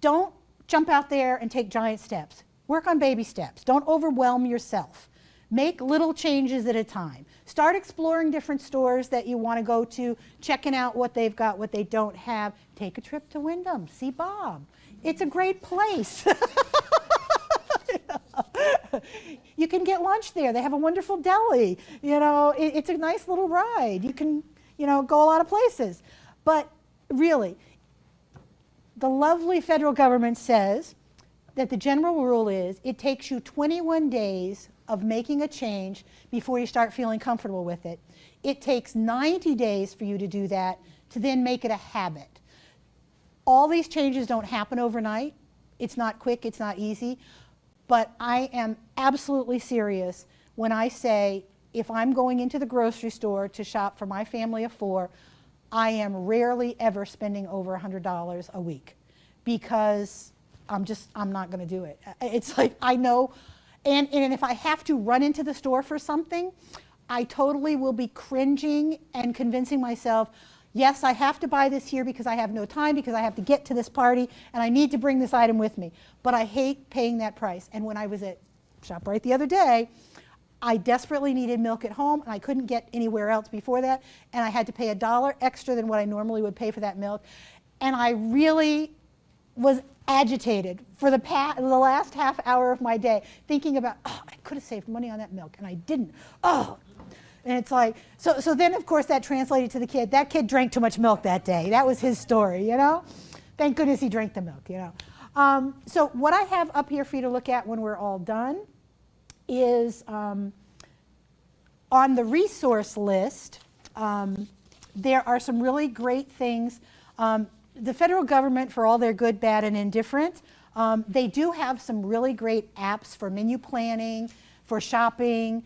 Speaker 1: don't jump out there and take giant steps. Work on baby steps. Don't overwhelm yourself. Make little changes at a time. Start exploring different stores that you want to go to, checking out what they've got, what they don't have. Take a trip to Wyndham, see Bob. It's a great place. You can get lunch there. They have a wonderful deli. You know, it's a nice little ride. You can, you know, go a lot of places. But really, the lovely federal government says that the general rule is it takes you 21 days of making a change before you start feeling comfortable with it. It takes 90 days for you to do that to then make it a habit. All these changes don't happen overnight. It's not quick, it's not easy. But I am absolutely serious when I say if I'm going into the grocery store to shop for my family of 4, I am rarely ever spending over $100 a week because I'm not going to do it. It's like I know, and if I have to run into the store for something, I totally will be cringing and convincing myself, yes, I have to buy this here because I have no time, because I have to get to this party, and I need to bring this item with me. But I hate paying that price. And when I was at ShopRite the other day, I desperately needed milk at home, and I couldn't get anywhere else before that, and I had to pay $1 extra than what I normally would pay for that milk. And I really was agitated for the last half hour of my day, thinking about, oh, I could have saved money on that milk, and I didn't. Oh. And it's like, so then of course that translated to the kid. That kid drank too much milk that day. That was his story, you know? Thank goodness he drank the milk, you know? So what I have up here for you to look at when we're all done is on the resource list, there are some really great things. The federal government, for all their good, bad, and indifferent, they do have some really great apps for menu planning, for shopping,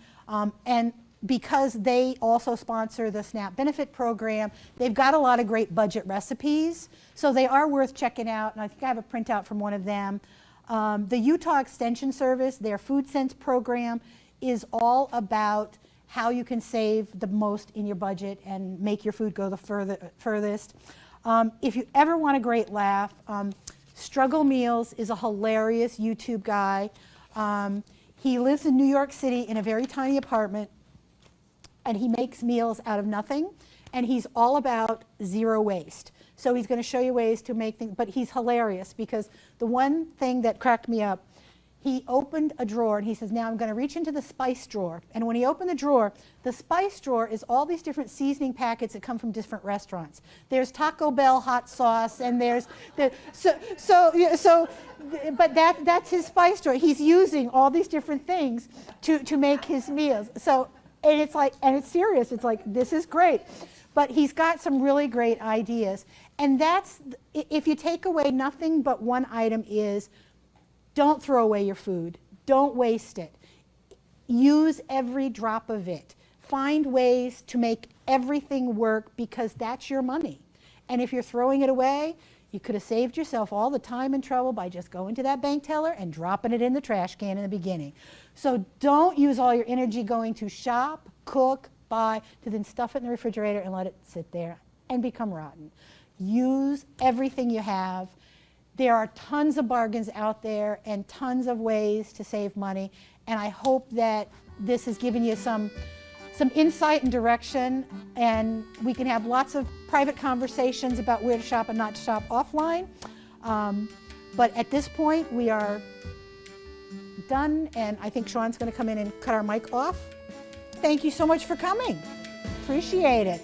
Speaker 1: and because they also sponsor the SNAP benefit program, they've got a lot of great budget recipes. So they are worth checking out, and I think I have a printout from one of them. The Utah Extension Service, their Food Sense program, is all about how you can save the most in your budget and make your food go the furthest. If you ever want a great laugh, Struggle Meals is a hilarious YouTube guy. He lives in New York City in a very tiny apartment, and he makes meals out of nothing, and he's all about zero waste. So he's going to show you ways to make things, but he's hilarious because the one thing that cracked me up, he opened a drawer and he says, now I'm going to reach into the spice drawer. And when he opened the spice drawer is all these different seasoning packets that come from different restaurants. There's Taco Bell hot sauce, and but that's his spice drawer. He's using all these different things to make his meals. So, and it's like, and it's serious. It's like, this is great. But he's got some really great ideas. And that's, if you take away nothing but one item, is don't throw away your food. Don't waste it. Use every drop of it. Find ways to make everything work because that's your money. And if you're throwing it away, you could have saved yourself all the time and trouble by just going to that bank teller and dropping it in the trash can in the beginning. So don't use all your energy going to shop, cook, buy, to then stuff it in the refrigerator and let it sit there and become rotten. Use everything you have. There are tons of bargains out there and tons of ways to save money, and I hope that this has given you some insight and direction, and we can have lots of private conversations about where to shop and not to shop offline. But at this point, we are done, and I think Sean's going to come in and cut our mic off. Thank you so much for coming. Appreciate it.